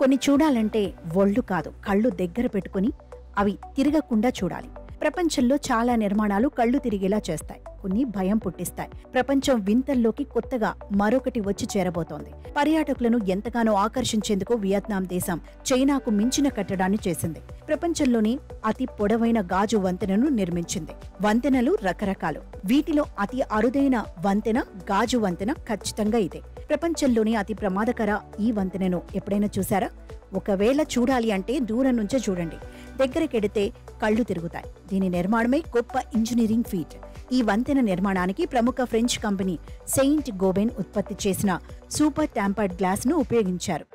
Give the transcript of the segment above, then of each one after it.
కొన్ని చూడాలంటే ఒళ్ళు కాదు, కళ్ళు దగ్గర పెట్టుకుని అవి తిరగకుండా చూడాలి. ప్రపంచంలో చాలా నిర్మాణాలు కళ్ళు తిరిగేలా చేస్తాయి, కొన్ని భయం పుట్టిస్తాయి. ప్రపంచం వింతల్లోకి కొత్తగా మరొకటి వచ్చి చేరబోతోంది. పర్యాటకులను ఎంతగానో ఆకర్షించేందుకు వియత్నాం దేశం చైనాకు మించిన కట్టడాన్ని చేసింది. ప్రపంచంలోని అతి పొడవైన గాజు వంతెనను నిర్మించింది. వంతెనలు రకరకాలు, వీటిలో అతి అరుదైన వంతెన గాజు వంతెన ఖచ్చితంగా ఇదే. ప్రపంచంలోని అతి ప్రమాదకర ఈ వంతెనను ఎప్పుడైనా చూసారా? ఒకవేళ చూడాలి అంటే దూరం నుంచే చూడండి, దగ్గరకెడితే కళ్ళు తిరుగుతాయి. దీని నిర్మాణమే గొప్ప ఇంజనీరింగ్ ఫీట్. ఈ వంతెన నిర్మాణానికి ప్రముఖ ఫ్రెంచ్ కంపెనీ సెయింట్ గోబెన్ ఉత్పత్తి చేసిన సూపర్ టెంపర్డ్ గ్లాస్ ను ఉపయోగించారు.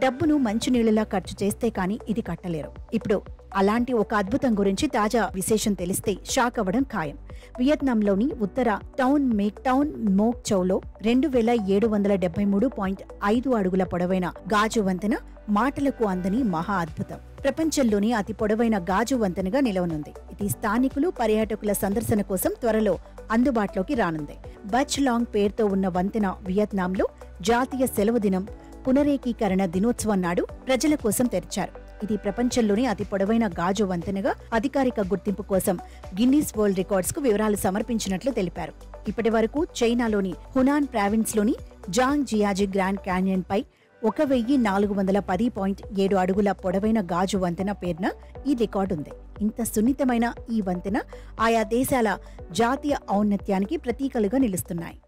డబ్బును మంచినీళ్లలా ఖర్చు చేస్తే కానీ ఇది కట్టలేరు. ఇప్పుడు అలాంటి ఒక అద్భుతం గురించి తాజా విశేషం తెలిస్తే షాక్ అవ్వడం ఖాయం. వియత్నాంలోని ఉత్తర టౌన్ మేక్ టౌన్ మోక్ చౌలో 2773.5 అడుగుల పొడవైన గాజు వంతెన మాటలకు అందని మహా అద్భుతం. ప్రపంచంలోని అతి పొడవైన గాజు వంతెనగా నిలవనుంది. ఇది స్థానికులు, పర్యాటకుల సందర్శన కోసం త్వరలో అందుబాటులోకి రానుంది. బచ్ లాంగ్ పేరుతో ఉన్న వంతెన వియత్నాంలో జాతీయ సెలవు దినం, పునరేకీకరణ దినోత్సవం నాడు ప్రజల కోసం తెరిచారు. ఇది ప్రపంచంలోని అతి పొడవైన గాజు వంతెనగా అధికారిక గుర్తింపు కోసం గిన్నీస్ వరల్డ్ రికార్డ్స్ కు వివరాలు సమర్పించినట్లు తెలిపారు. ఇప్పటి వరకు చైనాలోని హునాన్ ప్రావిన్స్ లోని జాంగ్ జియాజీ గ్రాండ్ క్యాన్యన్ పై 1410.7 అడుగుల పొడవైన గాజు వంతెన పేరున ఈ రికార్డుంది. ఇంత సున్నితమైన ఈ వంతెన ఆయా దేశాల జాతీయ ఔన్నత్యానికి ప్రతీకలుగా నిలుస్తున్నాయి.